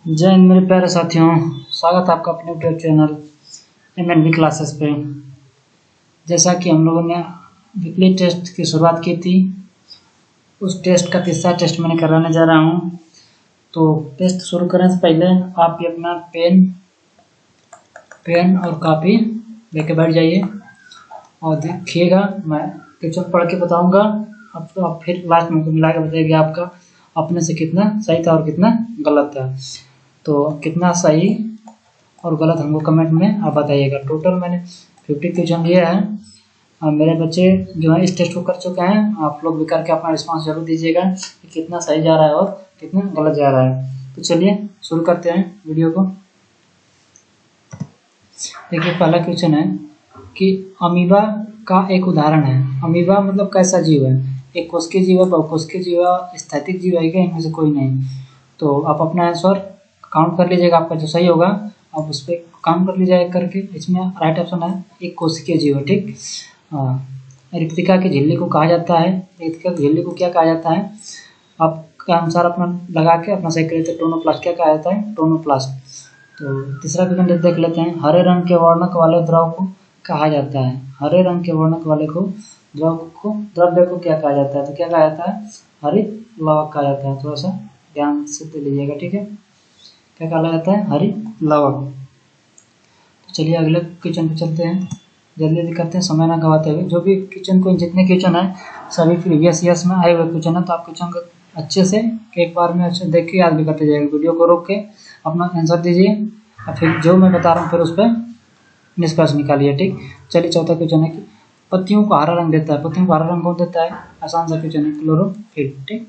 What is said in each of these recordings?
जय हिंद मेरे प्यारे साथियों, स्वागत है आपका अपने यूट्यूब चैनल MNB क्लासेस पे। जैसा कि हम लोगों ने वीकली टेस्ट की शुरुआत की थी, उस टेस्ट का तीसरा टेस्ट मैंने कराने जा रहा हूँ। तो टेस्ट शुरू करने से पहले आप भी अपना पेन और कापी लेके बैठ जाइए और देखिएगा। मैं क्वेश्चन पढ़ के बताऊँगा, अब तो आप फिर लास्ट में मिला के बताइएगा आपका अपने से कितना सही था और कितना गलत था। तो कितना सही और गलत हमको कमेंट में आप बताइएगा। टोटल मैंने 50 क्वेश्चन लिया है और मेरे बच्चे जो है इस टेस्ट को कर चुके हैं। आप लोग भी करके अपना रिस्पांस जरूर दीजिएगा कि कितना सही जा रहा है और कितना गलत जा रहा है। तो चलिए शुरू करते हैं वीडियो को। देखिए, पहला क्वेश्चन है कि अमीबा का एक उदाहरण है। अमीबा मतलब कैसा जीव है? एक कोशिकीय जीव है, बहुकोशिकीय जीव है, स्थैतिक जीव है क्या? इनमें से कोई नहीं। तो आप अपना आंसर काउंट कर लीजिएगा, आपका जो सही होगा आप उस पर काउंट कर लीजिएगा करके। इसमें राइट ऑप्शन है एक कोशिकीय जीव है, ठीक। रिक्तिका की झिल्ली को कहा जाता है। रिक्तिका की झिल्ली को क्या कहा जाता है? आपका अनुसार अपना लगा के अपना सही करिए। तो टोनोप्लास्ट क्या कहा जाता है? टोनोप्लास्ट। तो तीसरा क्वेश्चन देख लेते हैं। हरे रंग के वर्णक वाले द्रव को कहा जाता है। हरे रंग के वर्णक वाले को द्रव्य को क्या कहा जाता है? तो क्या कहा जाता है? हरित लवक कहा जाता है। थोड़ा सा ध्यान से दे लीजिएगा, ठीक है। क्या कहा जाता है? हरित लवक। तो चलिए अगले क्वेश्चन पे चलते हैं, जल्दी जल्दी करते हैं, समय ना गवाते हुए। जो भी क्वेश्चन को जितने क्वेश्चन है सभी प्रीवियस ईयर्स में आए हुए क्वेश्चन है, तो आप क्वेश्चन को अच्छे से एक बार में अच्छे देख के याद भी करते जाएगा। वीडियो को रोक के अपना आंसर दीजिए और फिर जो मैं बता रहा हूँ फिर उस पर निष्कर्ष निकालिए, ठीक। चलिए चौथा क्वेश्चन है कि पत्तियों को हरा रंग देता है। पत्तियों को हरा रंग कौन देता है? आसान सा क्वेश्चन है, क्लोरोफिल, ठीक।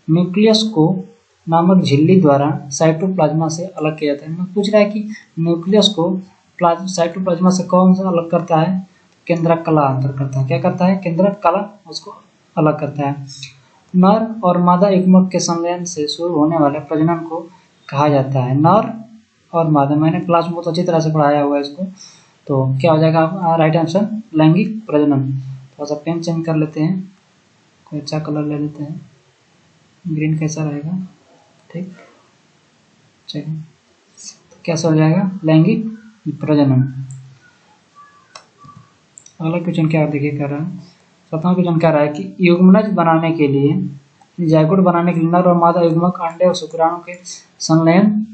न्यूक्लियस को नामक झिल्ली द्वारा साइटोप्लाज्मा से अलग किया जाता है। मैं पूछ रहा है कि न्यूक्लियस को साइटोप्लाज्मा से कौन सा अलग करता है? केंद्रक कला अंतर करता है। क्या करता है? केंद्रक कला उसको अलग करता है। नर और मादा युग्मक के संलयन से शुरू होने वाले प्रजनन को कहा जाता है। नर और मादा, मैंने क्लास में बहुत अच्छी तरह से पढ़ाया हुआ है इसको। तो क्या हो जाएगा राइट आंसर? लैंगिक प्रजनन। थोड़ा सा पेन चेंज कर लेते हैं, कोई अच्छा कलर ले लेते हैं। ग्रीन कैसा रहेगा? ठीक, चलिए। तो कैसा हो जाएगा? लैंगिक प्रजनन। अगला क्वेश्चन क्या देखिए कह रहा है। सातवां क्वेश्चन कह रहा है कि युग्मनज बनाने के लिए जायगोट बनाने के लिए नर और मादा युग्मक अंडे और शुक्राणु के संलयन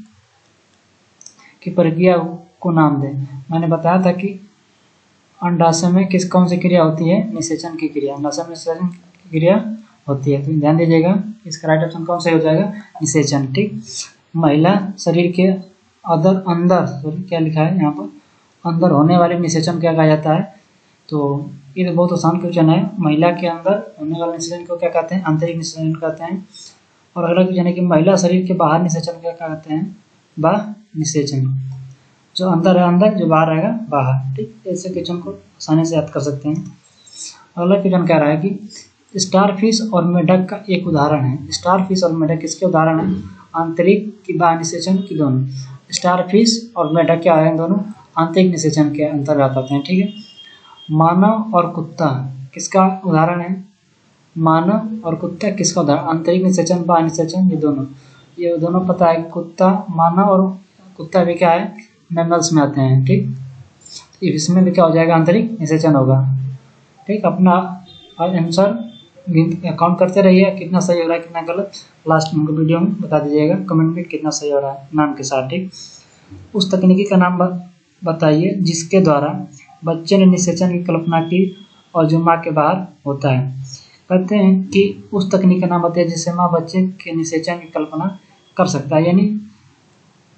की प्रक्रिया को नाम दें। मैंने बताया था कि अंडाशय में कौन सी क्रिया होती है? निषेचन की क्रिया। अंडाशय में निषेचन की क्रिया होती है, तो ध्यान दीजिएगा। इसका राइट ऑप्शन कौन सा हो जाएगा? निषेचन, ठीक। महिला शरीर के अंदर क्या लिखा है यहाँ पर? अंदर होने वाले निषेचन क्या कहा जाता है? तो ये तो बहुत आसान क्वेश्चन है। महिला के अंदर होने वाले निषेचन को क्या कहते हैं? आंतरिक निषेचन कहते हैं। और अगला क्वेश्चन है कि महिला शरीर के बाहर निषेचन क्या कहते हैं? बाह्य निषेचन। जो अंदर है अंदर, जो बाहर रहेगा बाहर, ठीक। ऐसे क्वेश्चन को आसानी से याद कर सकते हैं। अगला क्वेश्चन कह रहा है कि स्टारफिश और मेढक का एक उदाहरण है। स्टारफिश और मेढक किसके उदाहरण है? आंतरिक की बाह्य निषेचन की दोनों। स्टारफिश और मेढक क्या है? दोनों आंतरिक निषेचन के अंतर्गत आते हैं, ठीक है। मानव और कुत्ता किसका उदाहरण है? मानव और कुत्ता किसका उदाहरण? आंतरिक निषेचन, बाह्य निषेचन, ये दोनों पता है। कुत्ता, मानव और कुत्ता भी क्या है? मैमल्स में आते हैं, ठीक। इसमें भी क्या हो जाएगा? आंतरिक निषेचन होगा, ठीक। अपना आंसर काउंट करते रहिए, कितना सही हो रहा है कितना गलत, लास्ट में वीडियो में बता दीजिएगा कमेंट में कितना सही हो रहा है नाम के साथ, ठीक। उस तकनीकी का नाम बताइए जिसके द्वारा बच्चे ने निषेचन की कल्पना की और जो माँ के बाहर होता है। कहते हैं कि उस तकनीक का नाम बताइए जिससे माँ बच्चे के निषेचन की कल्पना कर सकता है। यानी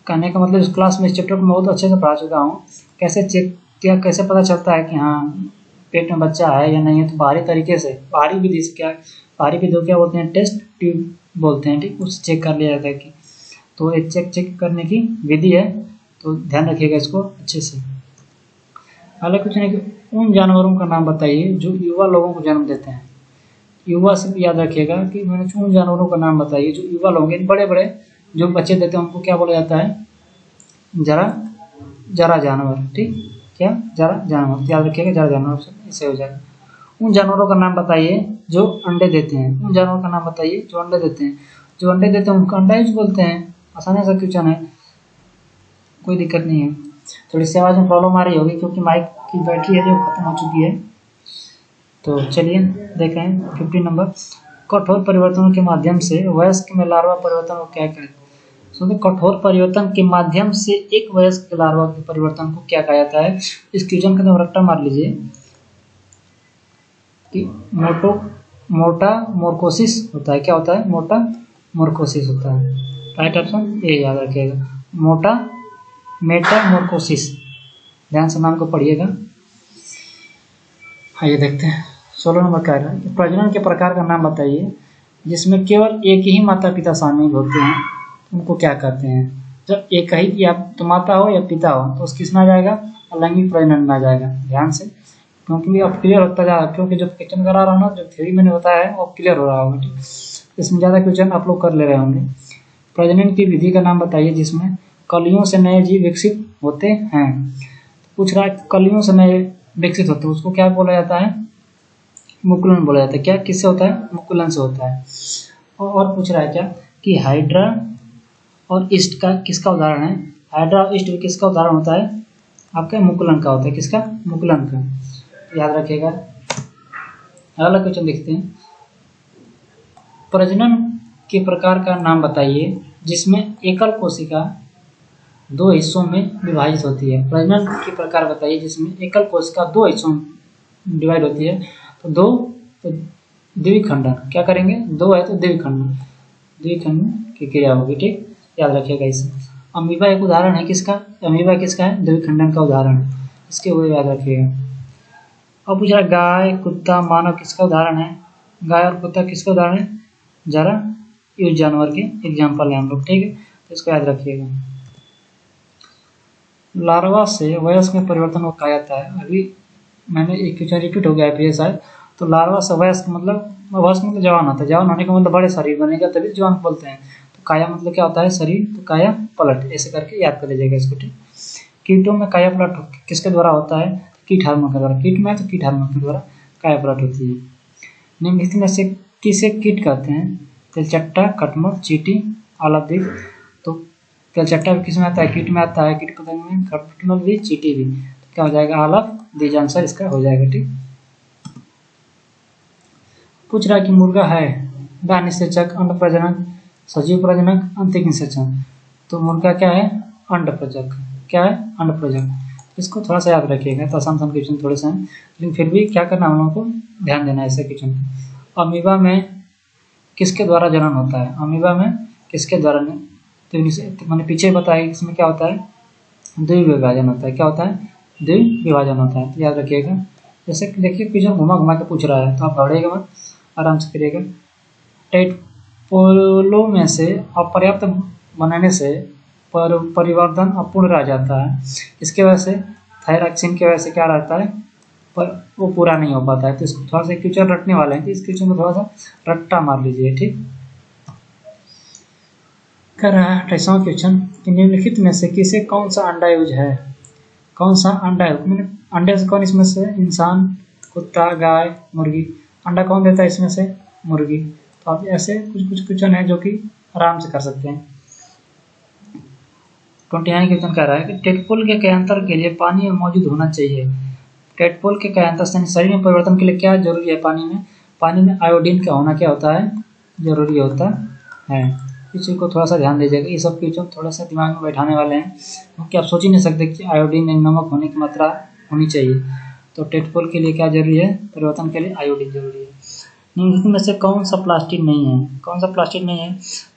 कहने का मतलब इस क्लास में इस चैप्टर को मैं बहुत अच्छे से पढ़ा चुका हूँ। कैसे चेक किया, कैसे पता चलता है कि हाँ पेट में बच्चा है या नहीं है? तो बाहरी तरीके से, बाहरी विधि से, बाहरी विधि क्या बोलते हैं? टेस्ट ट्यूब बोलते हैं, ठीक। उससे चेक कर लिया जाता है कि, तो एक चेक करने की विधि है, तो ध्यान रखिएगा इसको अच्छे से। अगला क्वेश्चन है कि उन जानवरों का नाम बताइए जो युवा लोगों को जन्म देते हैं। युवा से याद रखिएगा कि मैंने उन जानवरों का नाम बताइए जो युवा लोग, बड़े बड़े जो बच्चे देते हैं उनको क्या बोला जाता है? जरा जानवर, ठीक। क्या? जरा जानवर, याद रखिएगा, जरा जानवर ऐसे हो जाएगा। उन जानवरों का नाम बताइए जो अंडे देते हैं। उन जानवरों का नाम बताइए जो अंडे देते हैं। जो अंडे देते हैं उनको अंडा ही बोलते हैं, आसानी से क्वेश्चन है, कोई दिक्कत नहीं है। थोड़ी सी आवाज़ में प्रॉब्लम आ रही होगी क्योंकि माइक की बैटरी है जो खत्म हो चुकी है। तो चलिए देख रहे हैं 50 नंबर। कठोर परिवर्तनों के माध्यम से वयस्क में लार्वा परिवर्तन को क्या कहते हैं? तो कठोर परिवर्तन के माध्यम से एक वयस्क लार्वा के परिवर्तन को क्या कहा जाता है? इस क्वेश्चन का तो रट्टा मार लीजिए कि मोटा मोरकोसिस होता है। क्या होता है? मोटा मोरकोसिस होता है। राइट ऑप्शन ये याद रखिएगा, मोटा मेटामोरकोसिस। ध्यान से नाम को पढ़िएगा। आइए देखते हैं 16 नंबर कह रहा है प्रजनन के प्रकार का नाम बताइए जिसमें केवल एक ही माता पिता शामिल होते हैं, उनको क्या कहते हैं? जब एक ही, या तो माता हो या पिता हो, तो उसकी किसमें आ जाएगा? अलैंगिक प्रजनन में आ जाएगा। ध्यान से, क्योंकि अब क्लियर होता जा रहा है, क्योंकि जो क्वेश्चन करा रहा हूँ ना, जो थ्योरी मैंने बताया है वो क्लियर हो रहा होगा। ठीक, इसमें ज़्यादा क्वेश्चन आप लोग कर ले रहे होंगे। प्रजनन की विधि का नाम बताइए जिसमें कलियों से नए जीव विकसित होते हैं। पूछ रहा है कलियों से नए विकसित होते हैं, उसको क्या बोला जाता है? मुकुलन बोला जाता है। क्या, किससे होता है? मुकुलन से होता है। और पूछ रहा है क्या कि हाइड्रा और ईस्ट का किसका उदाहरण है? हाइड्रा और ईस्ट किसका उदाहरण होता है? आपका मुकुलन का होता है। किसका? मुकुलन का। याद रखिएगा। अगला क्वेश्चन देखते हैं। प्रजनन के प्रकार का नाम बताइए जिसमें एकल कोशिका दो हिस्सों में विभाजित होती है। प्रजनन के प्रकार बताइए जिसमें एकल कोशिका दो हिस्सों में डिवाइड होती है। तो द्विखंडन। क्या करेंगे? दो है तो द्विखंडन की क्रिया होगी। ठीक, याद रखिएगा इसे। अमीबा एक उदाहरण है। किसका? अमीबा किसका है? द्विखंडन का उदाहरण। इसके वो याद रखिएगा। अब पूछ रहा गाय, कुत्ता, मानव किसका उदाहरण है? गाय और कुत्ता किसका उदाहरण है? जरा इस जानवर के एग्जाम्पल है हम लोग। ठीक है, तो इसको याद रखिएगा। लार्वा से वयस्क में परिवर्तन को कहा जाता है। अभी मैंने एक क्वेश्चन रिपीट हो गया है शायद। तो लार्वा से वयस्क मतलब जवान होता है। जवान होने का मतलब बड़े शरीर बनेगा तभी जवान बोलते हैं। तो काया मतलब क्या होता है? शरीर। तो काया पलट, ऐसे करके याद कर लीजिएगा इसको। ठीक, कीटों में काया पलट किसके द्वारा होता है? कीट हार्मोन के द्वारा। कीट में तो कीट हार्मोन के द्वारा काया पलट होती है। निम्नलिखित में से किसे कीट कहते हैं? तिलचट्टा, कटमल, चींटी, आलाद्वीप। तो तिलचट्टा भी किस में आता है? कीट में आता है। कीट पतंग में कटमल भी, चींटी भी। तो क्या हो जाएगा? आलाद्वीप आंसर इसका हो जाएगा। ठीक, पूछ रहा है कि मुर्गा है डान निषेचक, अंड प्रजनक, सजीव प्रजनक, अंतिक निषेचन। तो मुर्गा क्या है? अंड प्रजक। क्या है? अंड प्रजक। इसको थोड़ा सा याद रखिएगा। तो आसान क्वेश्चन थोड़े से हैं, लेकिन फिर भी क्या करना हम लोगों को ध्यान देना है ऐसे क्वेश्चन। अमीबा में किसके द्वारा जनन होता है? अमीबा में किसके द्वारा? तो मैंने पीछे बताया इसमें क्या होता है? द्विविभाजन होता है। क्या होता है? द्विविभाजन होता है। तो याद रखिएगा। जैसे देखिए क्वेश्चन घुमा घुमा के पूछ रहा है, तो आप दौड़ेगा मत, आराम से करिएगा। टेडपोलों में से अपर्याप्त बनाने से परिवर्तन अपूर्ण रह जाता है। इसके वजह से थायरॉक्सिन की वजह से क्या रहता है? पर वो पूरा नहीं हो पाता है। तो इसको थोड़ा सा क्वेश्चन रटने वाले हैं, तो इस क्वेश्चन को थोड़ा सा रट्टा मार लीजिए। ठीक, कर रहा है 28वां क्वेश्चन। निम्नलिखित में से किसे कौन सा अंडा यूज है? कौन सा अंडा है? मैंने अंडे से कौन इसमें से? इंसान, कुत्ता, गाय, मुर्गी। अंडा कौन देता है इसमें से? मुर्गी। तो आप ऐसे कुछ क्वेश्चन है जो कि आराम से कर सकते हैं। 29 क्वेश्चन कह रहा है कि टेडपोल के कयांतर के लिए पानी में मौजूद होना चाहिए। टेडपोल के कयांतर शरीर में परिवर्तन के लिए क्या जरूरी है? पानी में आयोडीन का होना क्या होता है? जरूरी होता है। इस चीज़ को थोड़ा सा ध्यान दीजिएगा। ये सब क्वेश्चन थोड़ा सा दिमाग में बैठाने वाले हैं, क्योंकि आप सोच ही नहीं सकते कि आयोडीन नमक होने की मात्रा होनी चाहिए। तो टेडपोल के लिए क्या जरूरी है? परिवर्तन के लिए आयोडीन जरूरी है। निम्नलिखित में से कौन सा प्लास्टिक नहीं है? कौन सा प्लास्टिक नहीं है?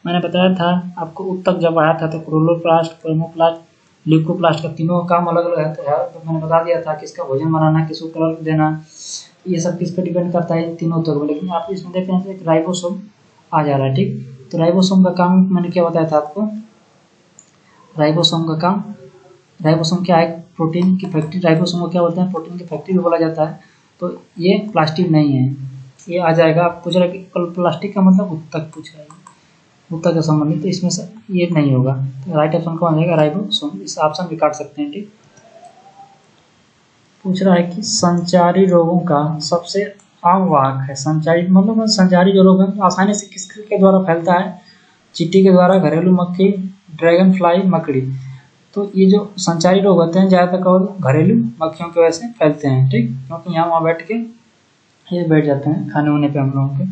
मैंने बताया था आपको उत्तक जब आया था तो क्लोरोप्लास्ट, परमोप्लास्ट, ल्यूकोप्लास्ट का तीनों का काम अलग अलग है। तो मैंने बता दिया था किसका भोजन बनाना, किसको कलर देना, ये सब किस पे डिपेंड करता है? तीनों तक। लेकिन आप इसमें देखते हैं एक राइबोसोम आ जा रहा है। ठीक, तो राइबोसोम का काम मैंने क्या बताया था आपको? राइबोसोम का काम, राइबोसोम क्या है? प्रोटीन की फैक्ट्री। राइबोसोम को क्या बोलते हैं? प्रोटीन की फैक्ट्री भी बोला जाता है। तो ये प्लास्टिक नहीं है, ये आ जाएगा। आप पूछ रहे हैं कि प्लास्टिक का मतलब उत्तक पूछ रहे हैं, उत्तक के संबंधित। तो इसमें से ये नहीं होगा। तो राइट ऑप्शन कौन आ जाएगा? राइबोसोम। इस ऑप्शन भी काट सकते हैं। ठीक, पूछ रहा है कि संचारी रोगों का सबसे आम वाहक है। संचारी मतलब संचारी जो रोग है आसानी से किसके द्वारा फैलता है? चींटी के द्वारा, घरेलू मक्खी, ड्रैगन फ्लाई मकड़ी। तो ये जो संचारी रोग होते हैं ज़्यादातर घरेलू मक्खियों की वजह से फैलते हैं, ठीक, क्योंकि यहाँ वहाँ बैठ के ये बैठ जाते हैं खाने होने पे हम लोगों के।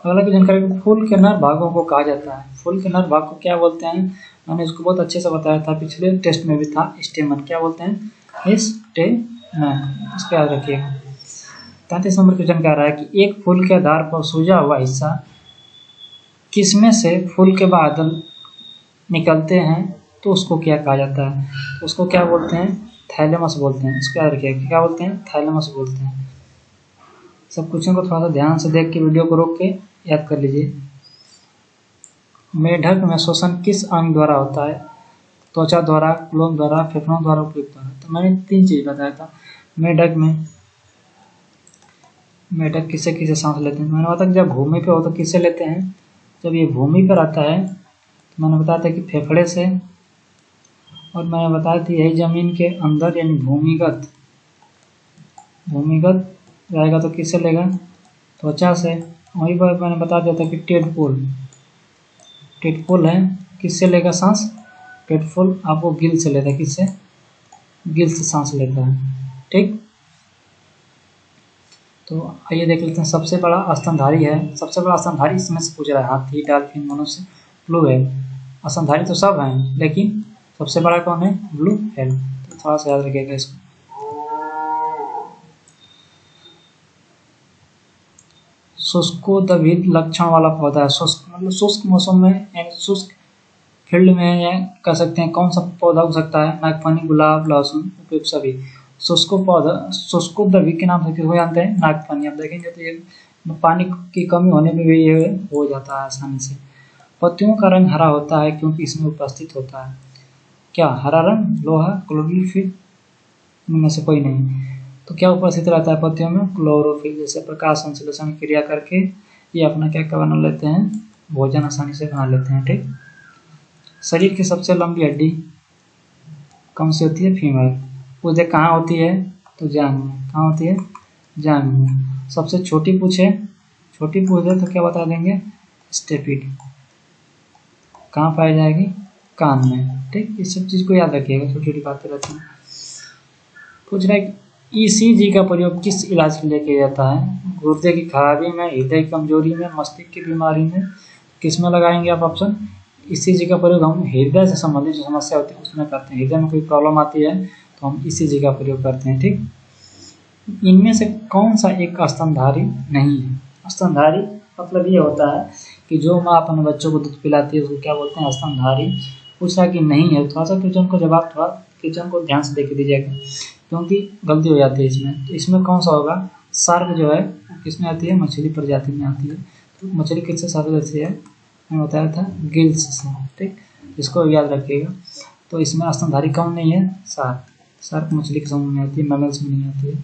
अगला की जानकारी, फूल के नर भागों को कहा जाता है। फूल के नर भाग को क्या बोलते हैं? मैंने इसको बहुत अच्छे से बताया था, पिछले टेस्ट में भी था, स्टेमन। क्या बोलते हैं? स्टेमन, इसको याद रखिएगा। 33 नंबर क्वेश्चन कह रहा है कि एक फूल के आधार पर सूजा हुआ हिस्सा किसमें से फूल के बादल निकलते हैं तो उसको क्या कहा जाता है? उसको क्या बोलते हैं? थैलेमस बोलते हैं। इसको याद रखिएगा, क्या बोलते हैं? थैलेमस बोलते हैं। सब क्वेश्चन को थोड़ा सा ध्यान से देख के वीडियो को रोक के याद कर लीजिए। मेढक में श्वसन किस अंग द्वारा होता है? त्वचा द्वारा, क्लोम द्वारा, फेफड़ों द्वारा, उपयुक्त द्वारा। तो मैंने 3 चीज बताया था। मेढक किससे किससे सांस लेते हैं? मैंने बताया कि जब भूमि पे हो तो किससे लेते हैं? जब ये भूमि पर आता है तो मैंने बताया था कि फेफड़े से, और मैंने बताया था यही जमीन के अंदर यानी भूमिगत रहेगा तो किससे लेगा? त्वचा से। वहीं पर मैंने बता दिया था कि टेडपोल है, किससे लेगा सांस? टेडपोल आपको गिल से लेता है। किससे? गिल से सांस लेता है, ठीक। तो आइए देख लेते हैं। सबसे बड़ा स्तनधारी है, सबसे बड़ा स्तनधारी इसमें से पूछ रहा है। हाथी, डॉल्फिन, मनुष्य, ब्लू व्हेल। स्तनधारी तो सब हैं, लेकिन सबसे बड़ा कौन है? Blue whale. तो थोड़ा सा याद रखिएगा इसको। शुष्कोद्भिद लक्षण वाला पौधा है। शुष्क मतलब शुष्क मौसम में यानी शुष्क फील्ड में, या कह सकते हैं कौन सा पौधा हो सकता है? नागफनी, गुलाब, लहसुन, उपयुक्त सभी। शुष्कोद्भिद के नाम से किसको जानते हैं? नागफनी। आप देखेंगे तो ये पानी की कमी होने पर भी ये हो जाता है आसानी से। पत्तियों का रंग हरा होता है क्योंकि इसमें उपस्थित होता है क्या? हरा रंग, लोहा, क्लोरोफिल, इनमें से कोई नहीं। तो क्या उपस्थित रहता है पत्तियों में? क्लोरोफिल। जैसे प्रकाश संश्लेषण क्रिया करके ये अपना क्या बना लेते हैं? भोजन आसानी से बना लेते हैं, ठीक। शरीर की सबसे लंबी हड्डी कौन सी होती है? फीमर। पूछे कहाँ होती है? तो जांघ में। कहाँ होती है? जांघ में। सबसे छोटी पूछ है तो क्या बता देंगे? स्टेपिड। कहाँ पाई जाएगी? कान में, ठीक। इस सब चीज को याद रखिएगा, छोटी छोटी बातें रहती हैं। पूछ रहा है ईसीजी का प्रयोग किस इलाज के लिए किया जाता है? गुर्दे की खराबी में, हृदय की कमजोरी में, मस्तिष्क की बीमारी में, किस में लगाएंगे आप ऑप्शन? ईसीजी का प्रयोग हम हृदय से संबंधित जो समस्या होती है उसमें करते हैं। हृदय में कोई प्रॉब्लम आती है तो हम ईसीजी का प्रयोग करते हैं, ठीक। इनमें से कौन सा एक स्तनधारी नहीं है? स्तनधारी मतलब ये होता है कि जो माँ अपने बच्चों को दूध पिलाती है उसको क्या बोलते हैं? स्तनधारी। पूछा कि नहीं है, थोड़ा सा क्वेश्चन को ध्यान से देख लीजिएगा, क्योंकि गलती हो जाती है इसमें। तो इसमें कौन सा होगा? शार्क जो है किसमें आती है? मछली प्रजाति में आती है। तो मछली किससे शार्क जैसी है? मैंने बताया था गिल्स से, ठीक। इसको याद रखिएगा। तो इसमें स्तनधारी कौन नहीं है? शार्क मछली के समूह में आती है, मैमल्स में नहीं आती है।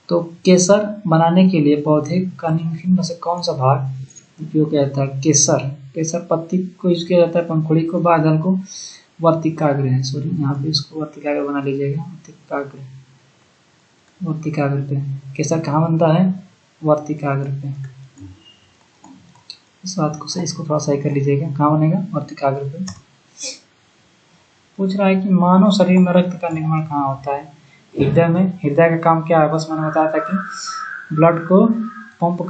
तो केसर बनाने के लिए पौधे का निम्नलिखित में से कौन सा भाग उपयोग किया जाता है? केसर पत्ती को यूज किया जाता है, पंखुड़ी को, बादल को, वर्तिकाग्र है, सॉरी यहाँ पे इसको वर्तिकाग्र बना लीजिएगा। वर्तिकाग्र पे केसर कहाँ बनता है? वर्तिकाग्र पे। इस बात को इसको थोड़ा सही कर लीजिएगा, कहाँ बनेगा? वर्तिकाग्र पे। पूछ रहा है कि मानव शरीर में रक्त का निर्माण कहाँ होता है? हृदय में। हृदय का काम क्या है? बस मैंने बताया था कि ब्लड को पंप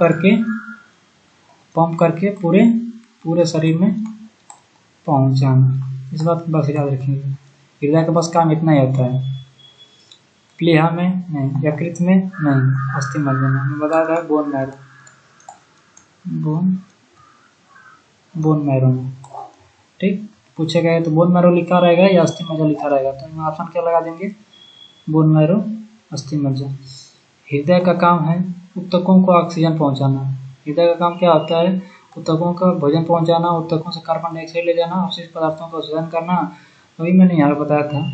करके पूरे शरीर में पहुंचाना। इस बात को बस याद रखिएगा। हृदय का बस काम इतना ही होता है। प्लीहा में नहीं, यकृत में नहीं, अस्थि मज्जा में। बताया था बोन मैरो में, ठीक। पूछे गए तो बोन मैरो लिखा रहेगा या अस्थि मज्जा लिखा रहेगा? तो ऑप्शन क्या लगा देंगे? बोन मैरो, अस्थि मज्जा। हृदय का काम है ऊतकों को ऑक्सीजन पहुंचाना। हृदय का काम क्या होता है? ऊतकों का भोजन पहुंचाना, ऊतकों से कार्बन डाइऑक्साइड ले जाना, अवशिष्ट पदार्थों का शोधन करना। अभी मैंने यहाँ बताया था,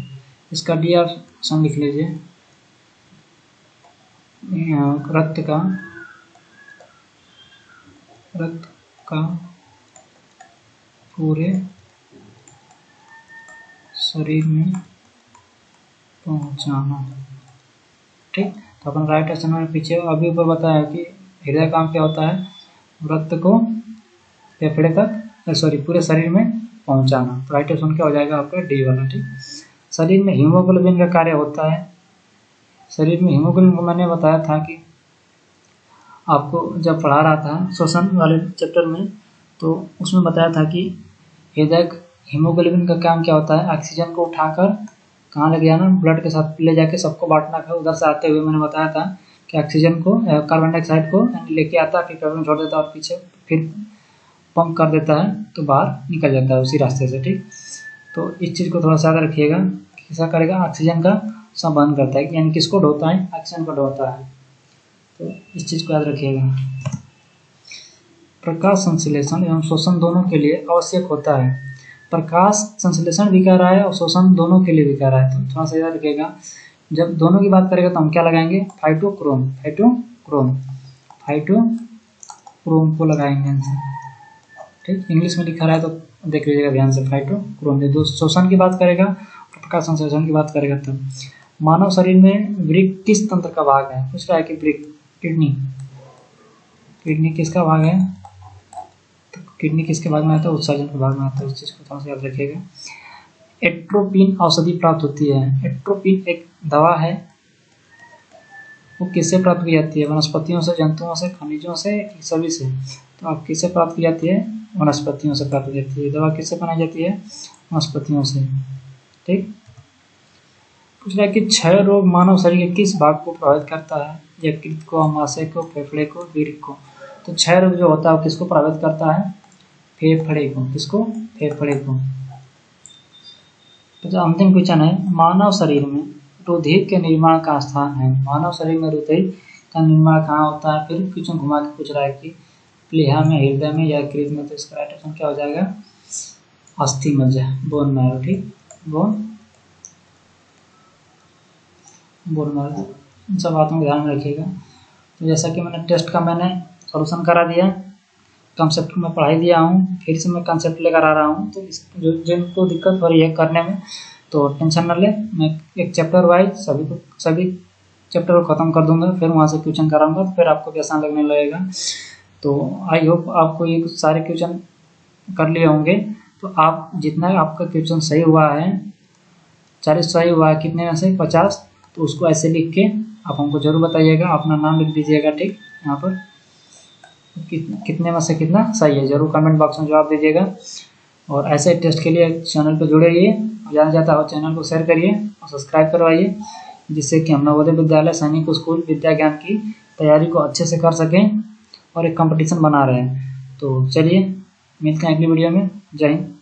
इसका डी ऑप्शन लिख लीजिए। रक्त का पूरे शरीर में पहुंचाना, ठीक। तो अपन राइट ऑप्शन में पीछे अभी ऊपर बताया कि हृदय काम क्या होता है? रक्त को फेफड़े तक, पूरे शरीर में पहुंचाना। तो राइट ऑप्शन क्या हो जाएगा आपका डी वाला। ठीक, शरीर में हीमोग्लोबिन का कार्य होता है। शरीर में हीमोग्लोबिन को मैंने बताया था कि आपको जब पढ़ा रहा था श्वसन वाले चैप्टर में, तो उसमें बताया था कि हृदय हीमोग्लोबिन का काम क्या होता है, ऑक्सीजन को उठाकर कहाँ ले जाना, ब्लड के साथ ले जाके सबको बांटना है। उधर से आते हुए मैंने बताया था कि ऑक्सीजन को कार्बन डाइऑक्साइड को लेके आता, फिर कार्बन छोड़ देता और पीछे फिर पंप कर देता है तो बाहर निकल जाता है उसी रास्ते से। ठीक, तो इस चीज़ को थोड़ा सा याद रखिएगा। कैसा करेगा, ऑक्सीजन का संवहन करता है, यानी किसको ढोता है, ऑक्सीजन को ढोता है। तो इस चीज़ को याद रखिएगा। प्रकाश संश्लेषण एवं शोषण दोनों के लिए आवश्यक होता है। प्रकाश संश्लेषण भी कर रहा है और शोषण दोनों के लिए भी कर रहा है। तो थोड़ा सा याद रखिएगा, जब दोनों की बात करेगा तो हम क्या लगाएंगे, फाइटोक्रोम। फाइटोक्रोम फाइटोक्रोम को लगाएंगे आंसर। ठीक, इंग्लिश में लिखा रहा है तो देख लीजिएगा ध्यान से, फाइटोक्रोम। जो शोषण की बात करेगा और प्रकाश संश्लेषण की बात करेगा तब। मानव शरीर में वृक्क किस तंत्र का भाग है, पूछ रहा है कि वृक्क, किडनी किसका भाग है, तो किडनी किसके भाग में आता है, उत्सर्जन के भाग में आता है। इस चीज़ को थोड़ा सा याद रखिएगा। एट्रोपिन औषधि प्राप्त होती है। एट्रोपिन एक दवा है, वो किससे प्राप्त की जाती है, वनस्पतियों से, जंतुओं से, खनिजों से, सभी से। तो आप किससे प्राप्त की जाती है, वनस्पतियों से प्राप्त की जाती है। दवा किससे बनाई जाती है, वनस्पतियों से। ठीक, पूछ रहा है कि क्षय रोग मानव शरीर के किस भाग को प्रभावित करता है, यकृत को, अमाशय को, फेफड़े को, वृक्क को। तो क्षय रोग जो होता है वो किसको प्रभावित करता है, फेफड़े को। किसको, फेफड़े को। तो जो अंतिम क्वेश्चन है, मानव शरीर में रुधिर के निर्माण का स्थान है। मानव शरीर में रुधिर का निर्माण कहाँ होता है, फिर क्वेश्चन घुमा के पूछ रहा है कि प्लीहा में, हृदय में या यकृत में। तो इसका राइट ऑप्शन क्या हो जाएगा, अस्थि मज्जा, बोन मैरो। ठीक, बोन मैरो। इन सब बातों को ध्यान में रखिएगा। तो जैसा कि मैंने टेस्ट का मैंने सॉल्यूशन करा दिया, कंसेप्ट में पढ़ाई दिया हूँ, फिर से मैं कंसेप्ट लेकर आ रहा हूँ। तो इस जिनको दिक्कत हो रही है करने में तो टेंशन न ले, मैं एक चैप्टर वाइज सभी चैप्टर को ख़त्म कर दूंगा, फिर वहाँ से क्वेश्चन कराऊंगा, फिर आपको भी आसान लगने लगेगा। तो आई होप आपको ये सारे क्वेश्चन कर लिए होंगे। तो आप जितना आपका क्वेश्चन सही हुआ है, 40 सही हुआ है, कितने में से 50, तो उसको ऐसे लिख के आप हमको जरूर बताइएगा, अपना नाम लिख दीजिएगा। ठीक, यहाँ पर कितने में से कितना सही है जरूर कमेंट बॉक्स में जवाब दीजिएगा। और ऐसे टेस्ट के लिए चैनल पर जुड़े रहिए, जाना जाता हो चैनल को शेयर करिए और सब्सक्राइब करवाइए, जिससे कि हम नवोदय विद्यालय सैनिक स्कूल विद्या ज्ञान की तैयारी को अच्छे से कर सकें और एक कंपटीशन बना रहे हैं। तो चलिए मिलते हैं अगली वीडियो में। जय हिंद।